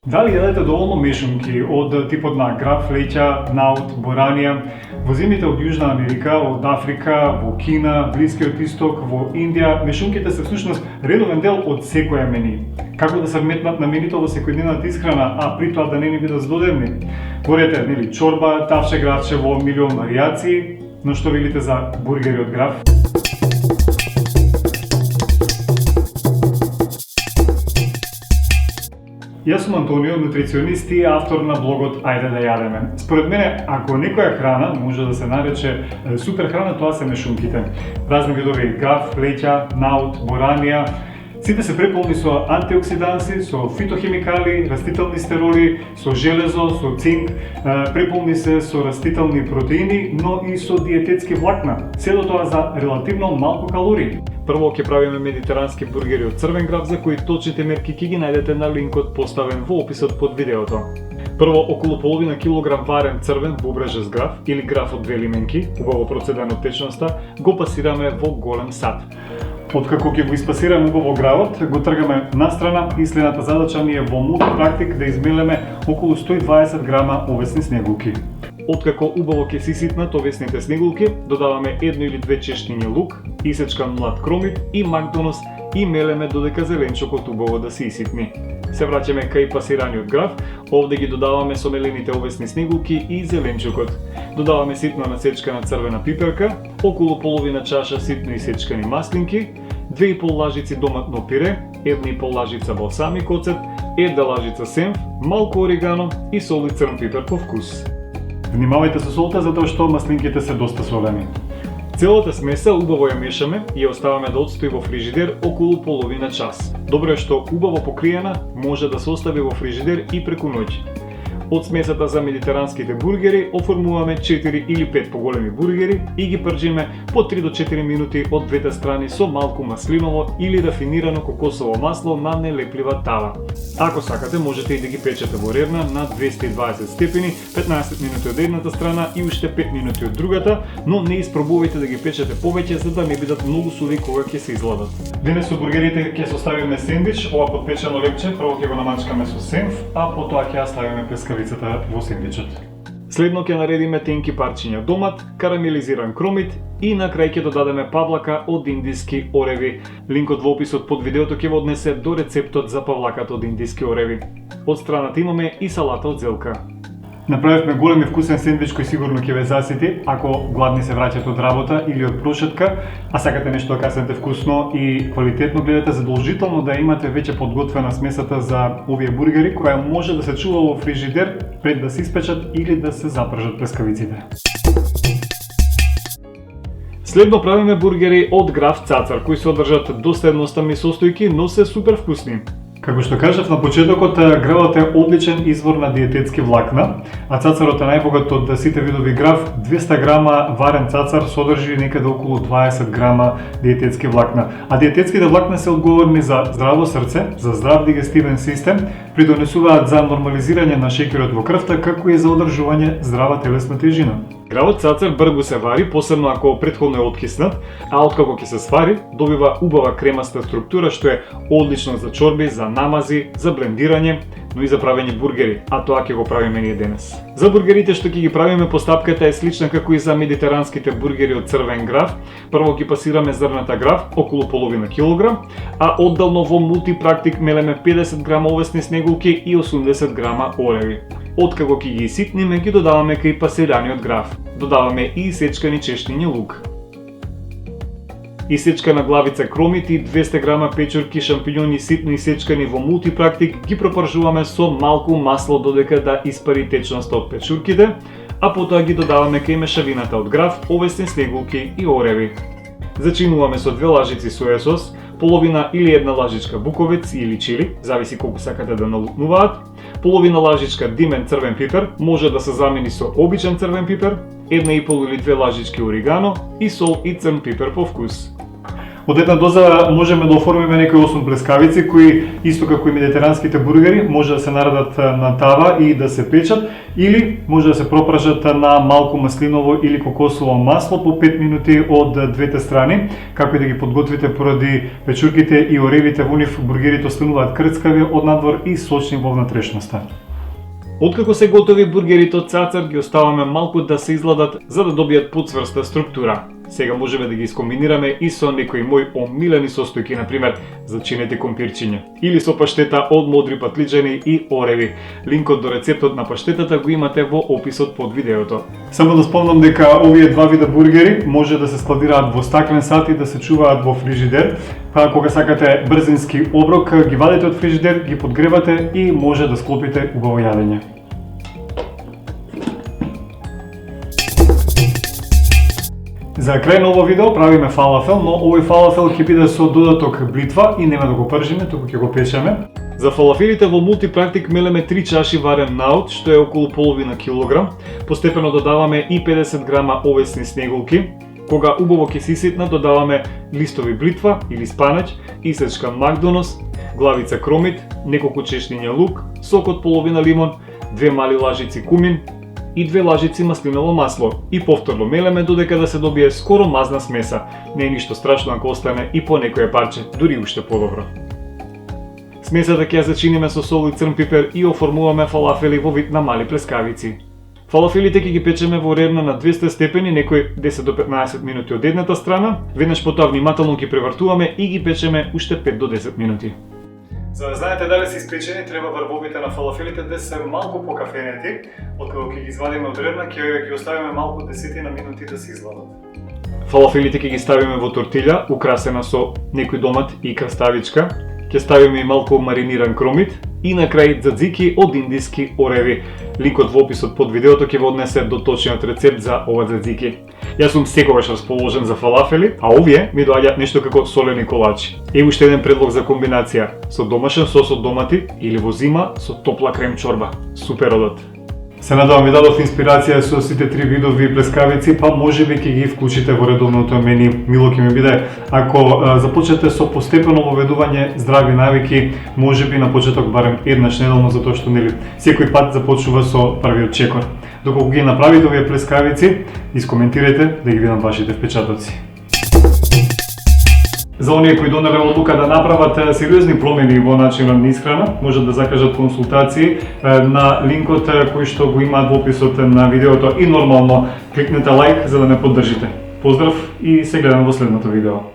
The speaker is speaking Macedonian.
Дали јадете доволно мешунки од типот на граф, леќа, наут, боранија во земјите од Јужна Америка, од Африка, во Кина, Блискиот Исток, во Индија? Мешунките се всушност редовен дел од секоја мени. Како да се вметнат на менито во секојдневната исхрана, а при тоа да не ни бидат злодевни? Горете, нели, чорба, тавче графче во милион варијации, но што велите за бургери од граф? Јас сум Антонио, нутриционист и автор на блогот Ајде да јадеме. Според мене, ако некоја храна може да се нарече супер храна, тоа се мешунките. Разни видови граф, леќа, наут, боранија, сите се преполни со антиоксиданси, со фитохемикали, растителни стероли, со железо, со цинк, преполни се со растителни протеини, но и со диететски влакна. Сето тоа за релативно малку калории. Прво ќе правиме медитерански бургери од црвен граф, за кои точните мерки ќе ги најдете на линкот поставен во описот под видеото. Прво, околу половина килограм варен црвен бубрежест граф или граф од две лименки, убаво процеден од течноста, го пасираме во голем сад. Откако ќе го испасираме убаво гравот, го тргаме настрана и следната задача ни е во мултипрактик да измелеме околу 120 грама овесни снегулки. Откако убаво ќе се иситнат овесните снегулки, додаваме едно или две чешниња лук, исечкан млад кромит и макдонос и мелеме додека зеленчокот убаво да се иситни. Се враќаме кај пасираниот граф, овде ги додаваме сомелените овесни снегулки и зеленчокот. Додаваме ситно насечкана црвена пиперка, околу половина чаша ситно исечкани маслинки, 2,5 лажици доматно пире, 1,5 лажица балсамик оцет, 1 лажица сенф, малку орегано и сол и црн пипер по вкус. Внимавајте со солта затоа што маслинките се доста солени. Целата смеса убаво ја мешаме и ја оставаме да отстои во фрижидер околу половина час. Добро е што убаво покриена може да се остави во фрижидер и преку ноќ. Од смесата за медитеранските бургери оформуваме 4 или 5 поголеми бургери и ги пржиме по 3 до 4 минути од двете страни со малку маслиново или рафинирано кокосово масло на нелеплива тава. Ако сакате, можете и да ги печете во ревна на 220 степени, 15 минути од едната страна и уште 5 минути од другата, но не испробувајте да ги печете повеќе за да не бидат многу суви кога ќе се изладат. Денес со бургерите ќе составиме сендвич, ова подпечено лепче, прво ќе го намачкаме со сенф, а потоа ќе ја ставиме плескавицата во сендвичот. Следно ќе наредиме тенки парчиња домат, карамелизиран кромит и на крај ќе додадеме павлака од индиски ореви. Линкот во описот под видеото ќе во однесе до рецептот за павлаката од индиски ореви. Од страната имаме и салата од зелка. Направивме голем и вкусен сендвич кој сигурно ќе ве засити ако гладни се враќате од работа или од прошетка, а сакате нешто да каснете вкусно и квалитетно, гледате задолжително да имате веќе подготвена смесата за овие бургери која може да се чува во фрижидер пред да се испечат или да се запржат плескавиците. Следно правиме бургери од граф цацар кои се одржат доста едноставни состојки, но се супер вкусни. Како што кажав на почетокот, гравот е одличен извор на диететски влакна, а цацарот е најбогат од сите видови граф. 200 грама варен цацар содржи некаде околу 20 грама диететски влакна. А диететските влакна се одговорни за здраво срце, за здрав дигестивен систем, придонесуваат за нормализирање на шеќерот во крвта, како и за одржување здрава телесна тежина. Гравот цацар брзо се вари, посебно ако претходно е откиснат, а откако ќе се свари, добива убава кремаста структура што е одлично за чорби, за намази, за блендирање, но и за правење бургери, а тоа ќе го правиме ние денес. За бургерите што ќе ги правиме постапката е слична како и за медитеранските бургери од црвен граф. Прво ги пасираме зрната граф, околу половина килограм, а одделно во мултипрактик мелеме 50 грама овесни снегулки и 80 грама ореви. Откако ќе ги иситниме, ги додаваме кај пасираниот граф. Додаваме и исечкани чешниња лук. Исечкана главица кромит и 200 грама печурки шампињони ситно исечкани во мултипрактик ги пропржуваме со малку масло додека да испари течноста од печурките, а потоа ги додаваме кај мешавината од граф, овесни снегулки и ореви. Зачинуваме со 2 лажици соја сос, половина или 1 лажичка буковец или чили, зависи колку сакате да налутнуваат, половина лажичка димен црвен пипер, може да се замени со обичен црвен пипер, 1,5 или 2 лажички орегано и сол и црн пипер по вкус. Од една доза можеме да оформиме некои 8 плескавици кои исто како и медитеранските бургери може да се наредат на тава и да се печат или може да се пропрашат на малку маслиново или кокосово масло по 5 минути од двете страни, како и да ги подготвите поради печурките и оревите во нив бургерите остануваат крцкави од надвор и сочни во внатрешноста. Откако се готови бургерите од цацар ги оставаме малку да се изладат за да добијат поцврста структура. Сега можеме да ги искомбинираме и со некои мои омилени состојки, например зачинети компирчиња или со паштета од модри патлиџани и ореви. Линкот до рецептот на паштетата го имате во описот под видеото. Само да спомнам дека овие два вида бургери може да се складираат во стаклен сат и да се чуваат во фрижидер, па кога сакате брзински оброк ги вадите од фрижидер, ги подгревате и може да склопите убаво јадење. За крај на ово видео правиме фалафел, но овој фалафел ќе биде со додаток блитва и нема да го пржиме, туку ќе го печеме. За фалафелите во мултипрактик мелеме 3 чаши варен наут, што е околу половина килограм. Постепено додаваме и 50 грама овесни снегулки. Кога убаво ќе се иситнат, додаваме листови блитва или спанаќ, исечкан макдонос, главица кромит, неколку чешниња лук, сок од половина лимон, 2 мали лажици кумин и 2 лажици маслиново масло и повторно мелеме додека да се добие скоро мазна смеса. Не е ништо страшно ако остане и по некое парче, дури уште подобро. Смесата ќе ја зачиниме со сол и црн пипер и оформуваме фалафели во вид на мали плескавици. Фалафелите ќе ги печеме во рерна на 200 степени, некои 10 до 15 минути од едната страна, веднаш потоа внимателно ги превртуваме и ги печеме уште 5 до 10 минути. За да знаете дали се испечени, треба врбовите на фалафелите да се малку покафенети. Откако ќе ги извадиме од рерна, ќе ги оставиме малку десетина минути да се изладат. Фалафелите ќе ги ставиме во тортилја, украсена со некој домат и краставичка. Ќе ставиме и малку мариниран кромит и на крај дзадзики од индиски ореви. Линкот во описот под видеото ќе ве однесе до точниот рецепт за ова дзадзики. Јас сум секогаш расположен за фалафели, а овие ми доаѓаат нешто како солени колачи. Е уште еден предлог за комбинација со домашен сос од домати или во зима со топла крем чорба. Супер одат. Се надевам ви дадов инспирација со сите три видови плескавици, па можеби ќе ги вклучите во редовното мени. Мило ќе ми биде ако започнете со постепено воведување здрави навики, можеби на почеток барем еднаш неделно, затоа што нели секој пат започнува со првиот чекор. Доколку ги направите овие плескавици, искоментирајте да ги видам вашите впечатоци. За оние кои донеле одлука да направат сериозни промени во начинот на исхрана, можат да закажат консултации на линкот кој што го имаат во описот на видеото и нормално кликнете лайк за да ме поддржите. Поздрав и се гледаме во следното видео.